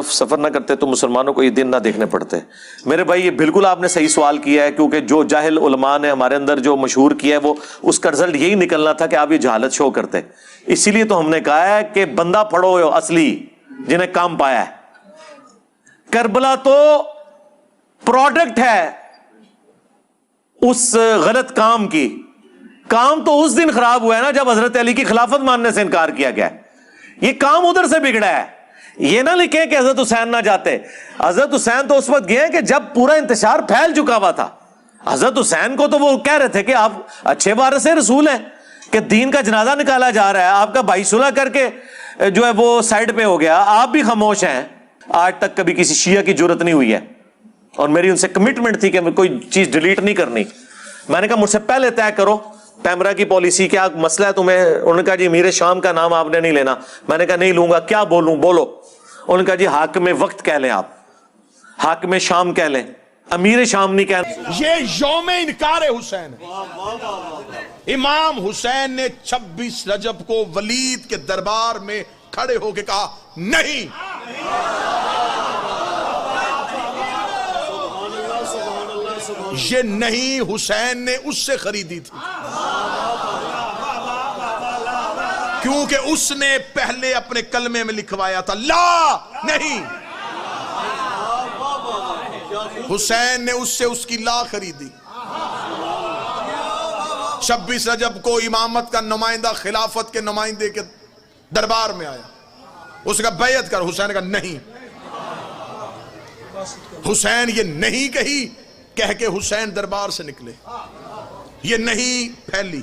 سفر نہ کرتے تو مسلمانوں کو یہ دن نہ دیکھنے پڑتے. میرے بھائی یہ بالکل آپ نے صحیح سوال کیا ہے, کیونکہ جو جاہل علماء نے ہمارے اندر جو مشہور کیا ہے وہ اس کا رزلٹ یہی نکلنا تھا کہ آپ یہ جہالت شو کرتے. اسی لیے تو ہم نے کہا ہے کہ بندہ پڑھو اصلی جنہیں کام پایا ہے. کربلا تو پروڈکٹ ہے اس غلط کام کی. کام تو اس دن خراب ہوا ہے نا جب حضرت علی کی خلافت ماننے سے انکار کیا گیا. یہ کام ادھر سے بگڑا ہے. یہ نہ لکھیں کہ حضرت حسین نہ جاتے. حضرت حسین تو اس وقت گئے کہ جب پورا انتشار پھیل چکا ہوا تھا. حضرت حسین کو تو وہ کہہ رہے تھے کہ آپ اچھے وارث رسول ہیں کہ دین کا جنازہ نکالا جا رہا ہے, آپ کا بھائی صلح کر کے جو ہے وہ سائڈ پہ ہو گیا, آپ بھی خاموش ہیں. آج تک کبھی کسی شیعہ کی جرت نہیں ہوئی ہے, اور میری ان سے کمٹمنٹ تھی کہ میں کوئی چیز ڈیلیٹ نہیں کرنی. میں نے کہا مجھ سے پہلے طے کرو پیمرا کی پالیسی, کیا مسئلہ ہے تمہیں. انہوں نے کہا جی امیر شام کا نام آپ نے نہیں لینا. میں نے کہا نہیں لوں گا. کیا بولوں بولو. انہوں نے کہا جی حاکم وقت کہہ لیں, آپ حاکم شام کہہ لیں, امیر شام نہیں کہنا. یہ یوم انکار حسین ہے. امام حسین نے 26 رجب کو ولید کے دربار میں کھڑے ہو کے کہا نہیں. یہ نہیں حسین نے اس سے خریدی تھی, کیونکہ اس نے پہلے اپنے کلمے میں لکھوایا تھا لا نہیں. حسین نے اس سے اس کی لا خریدی. 26 رجب کو امامت کا نمائندہ خلافت کے نمائندے کے دربار میں آیا. اس کا بیعت کر. حسین کا نہیں. حسین یہ نہیں کہی, کہہ کے حسین دربار سے نکلے. یہ نہیں پھیلی.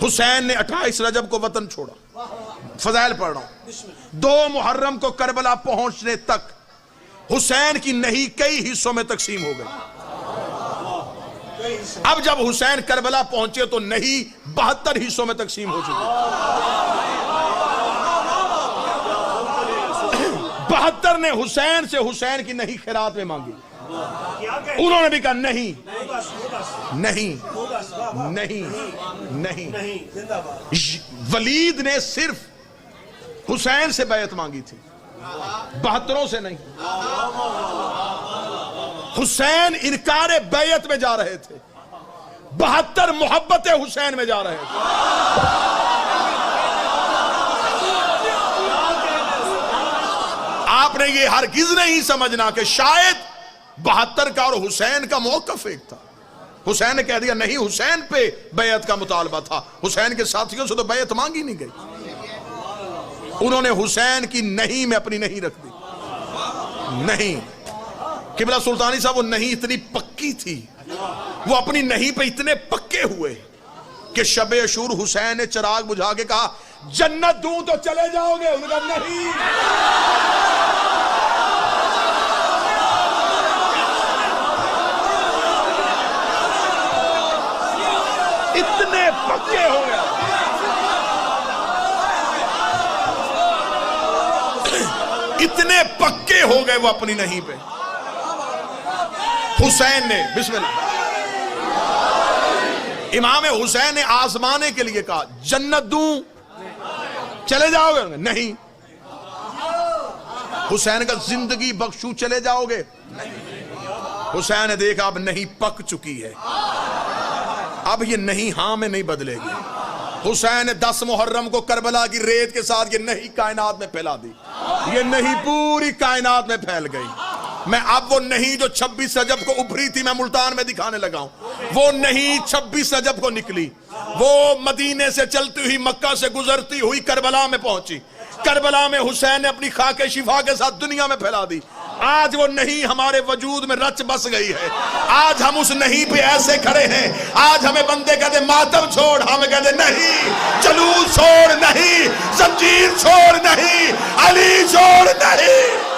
حسین نے 28 رجب کو وطن چھوڑا. فضائل پڑھ رہا ہوں. 2 محرم کو کربلا پہنچنے تک حسین کی نہیں کئی حصوں میں تقسیم ہو گئی. اب جب حسین کربلا پہنچے تو نہیں 72 حصوں میں تقسیم ہو چکی. 72 نے حسین سے حسین کی نہیں خیرات میں مانگی. انہوں نے بھی کہا نہیں نہیں نہیں نہیں. ولید نے صرف حسین سے بیعت مانگی تھی, 72 سے نہیں. حسین انکار بیعت میں جا رہے تھے, 72 محبت حسین میں جا رہے تھے. آپ نے یہ ہرگز نہیں سمجھنا کہ شاید 72 کا اور حسین کا موقف ایک تھا. حسین نے کہہ دیا نہیں. حسین پہ بیعت کا مطالبہ تھا, حسین کے ساتھیوں سے تو بیعت مانگی نہیں گئی. انہوں نے حسین کی نہیں میں اپنی نہیں رکھ دی. نہیں. قبلہ سلطانی صاحب وہ نہیں اتنی پکی تھی, وہ اپنی نہیں پہ اتنے پکے ہوئے کہ شب عاشور حسین نے چراغ بجھا کے کہا جنت دوں تو چلے جاؤ گے. انہوں نے کہا نہیں. اتنے پکے ہو گئے. اتنے پکے ہو گئے وہ اپنی نہیں پہ. حسین نے بسم اللہ امام حسین نے آزمانے کے لیے کہا جنت دوں چلے جاؤ گے. نہیں. حسین کا زندگی بخشوں چلے جاؤ گے. حسین نے دیکھا اب نہیں پک چکی ہے, اب یہ نہیں ہاں میں نہیں بدلے گی. حسین نے 10 محرم کو کربلا کی ریت کے ساتھ یہ نہیں کائنات میں پھیلا دی. یہ نہیں پوری کائنات میں پھیل گئی. میں اب وہ نہیں جو 26 رجب کو ابھری تھی میں ملتان میں دکھانے لگا ہوں, وہ نہیں 26 رجب کو نکلی. وہ مدینے سے چلتی ہوئی مکہ سے گزرتی ہوئی کربلا میں پہنچی. کربلا میں حسین نے اپنی خاک شفا کے ساتھ دنیا میں پھیلا دی. آج وہ نہیں ہمارے وجود میں رچ بس گئی ہے. آج ہم اس نہیں پہ ایسے کھڑے ہیں. آج ہمیں بندے کہتے ماتم چھوڑ, ہمیں کہتے نہیں. جلوس چھوڑ نہیں, زنجیر چھوڑ نہیں, علی چھوڑ نہیں.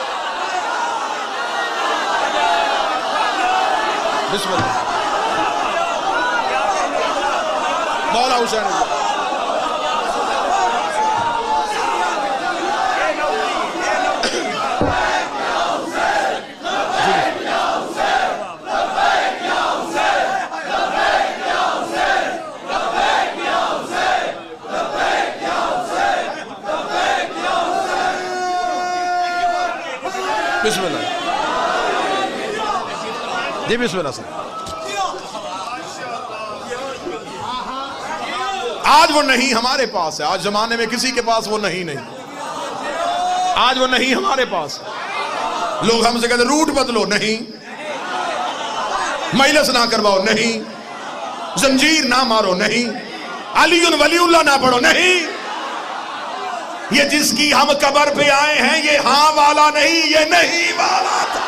بسم اللہ. مولا حسین بسم اللہ جی، بسم اللہ سر. آج وہ نہیں ہمارے پاس ہے. آج زمانے میں کسی کے پاس وہ نہیں. آج وہ نہیں ہمارے پاس. لوگ ہم سے کہتے روٹ بدلو، نہیں. مجلس نہ کرواؤ، نہیں. زنجیر نہ مارو، نہیں. علی ولی اللہ نہ پڑھو، نہیں. یہ جس کی ہم قبر پہ آئے ہیں یہ ہاں والا نہیں، یہ نہیں والا تھا.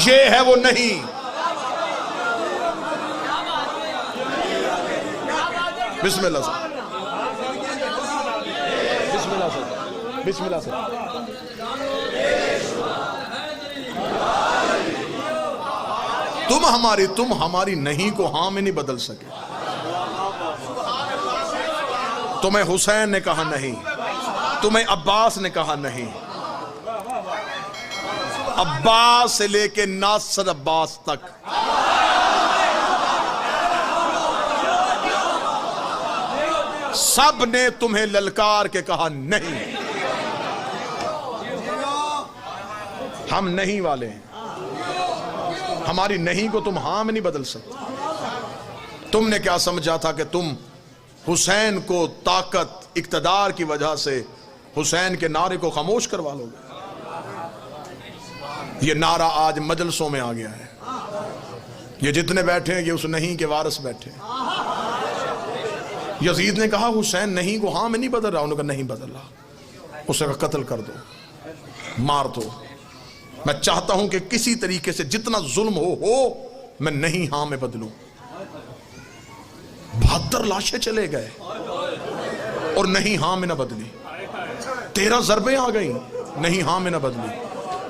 یہ ہے وہ نہیں. بسم اللہ سر. بسم اللہ سر. بسم اللہ سر. تم ہماری نہیں کو ہاں میں نہیں بدل سکے. تمہیں حسین نے کہا نہیں، تمہیں عباس نے کہا نہیں. عباس سے لے کے ناصر عباس تک سب نے تمہیں للکار کے کہا نہیں. ہم نہیں والے ہیں. ہماری نہیں کو تم ہاں میں نہیں بدل سکتے. تم نے کیا سمجھا تھا کہ تم حسین کو طاقت اقتدار کی وجہ سے حسین کے نعرے کو خاموش کروا لو گے. یہ نعرہ آج مجلسوں میں آ گیا ہے. یہ جتنے بیٹھے ہیں یہ اس نہیں کے وارث بیٹھے ہیں. یزید نے کہا حسین نہیں کو ہاں میں نہیں بدل رہا. انہوں نے کہا نہیں بدل رہا. اسے کہا قتل کر دو، مار دو. میں چاہتا ہوں کہ کسی طریقے سے جتنا ظلم ہو میں نہیں ہاں میں بدلوں. 72 لاشیں چلے گئے اور نہیں ہاں میں نہ بدلی. 13 ضربیں آ گئیں، نہیں ہاں میں نہ بدلی.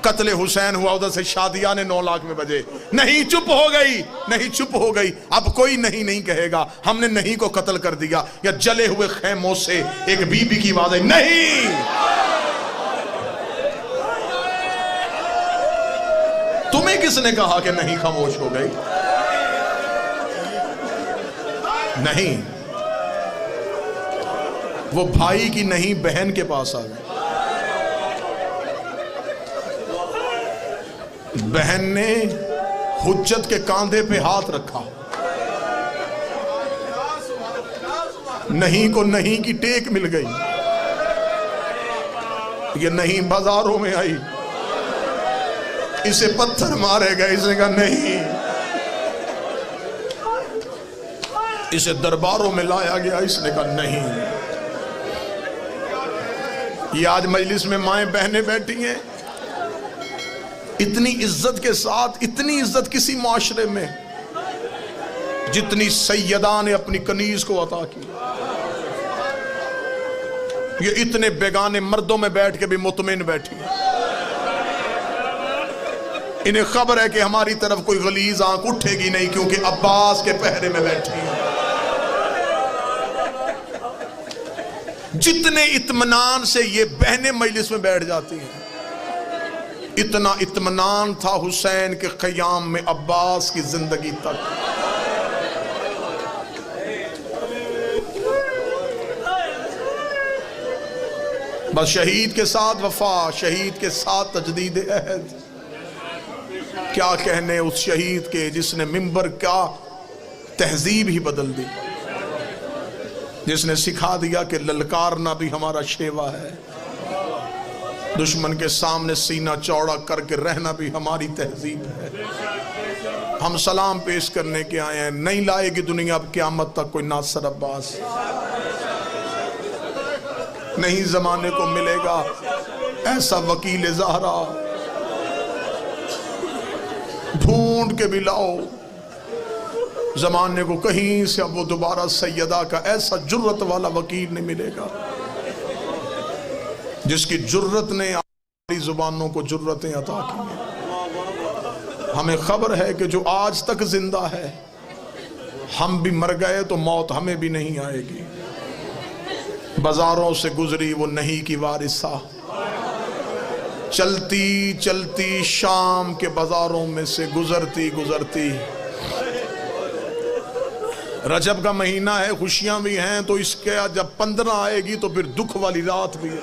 قتل حسین ہوا، ادھر سے شادیاں نے 9 لاکھ میں بجے. نہیں چپ ہو گئی، نہیں چپ ہو گئی. اب کوئی نہیں کہے گا ہم نے نہیں کو قتل کر دیا. یا جلے ہوئے خیموں سے ایک بی بی کی آواز آئی نہیں. تمہیں کس نے کہا کہ نہیں خاموش ہو گئی؟ نہیں. وہ بھائی کی نہیں بہن کے پاس آ گئے. بہن نے حجت کے کاندھے پہ ہاتھ رکھا. نہیں کو نہیں کی ٹیک مل گئی. یہ نہیں بازاروں میں آئی، اسے پتھر مارے گئے. اس نے کہا نہیں. اسے درباروں میں لایا گیا. اس نے کہا نہیں. یہ آج مجلس میں مائیں بہنیں بیٹھی ہیں اتنی عزت کے ساتھ. اتنی عزت کسی معاشرے میں جتنی سیدہ نے اپنی کنیز کو عطا کی. یہ اتنے بیگانے مردوں میں بیٹھ کے بھی مطمئن بیٹھی ہیں. انہیں خبر ہے کہ ہماری طرف کوئی غلیظ آنکھ اٹھے گی نہیں کیونکہ عباس کے پہرے میں بیٹھی ہیں. جتنے اطمینان سے یہ بہنیں مجلس میں بیٹھ جاتی ہیں اتنا اطمینان تھا حسین کے قیام میں عباس کی زندگی تک. بس شہید کے ساتھ وفا، شہید کے ساتھ تجدید عہد. کیا کہنے اس شہید کے جس نے منبر کا تہذیب ہی بدل دی، جس نے سکھا دیا کہ للکارنا بھی ہمارا شیوا ہے، دشمن کے سامنے سینہ چوڑا کر کے رہنا بھی ہماری تہذیب ہے. ہم سلام پیش کرنے کے آئے ہیں. نہیں لائے گی دنیا اب قیامت تک کوئی ناصر عباس. نہیں زمانے کو ملے گا ایسا وکیل زہرا. ڈھونڈ کے بھی لاؤ. زمانے کو کہیں سے اب وہ دوبارہ سیدہ کا ایسا جرت والا وکیل نہیں ملے گا جس کی جرت نے ہماری زبانوں کو جرتیں عطا کی ہیں. ہمیں خبر ہے کہ جو آج تک زندہ ہے، ہم بھی مر گئے تو موت ہمیں بھی نہیں آئے گی. بازاروں سے گزری وہ نہیں کی وارثہ، چلتی چلتی شام کے بازاروں میں سے گزرتی گزرتی. رجب کا مہینہ ہے، خوشیاں بھی ہیں، تو اس کے جب 15 آئے گی تو پھر دکھ والی رات بھی ہے.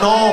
9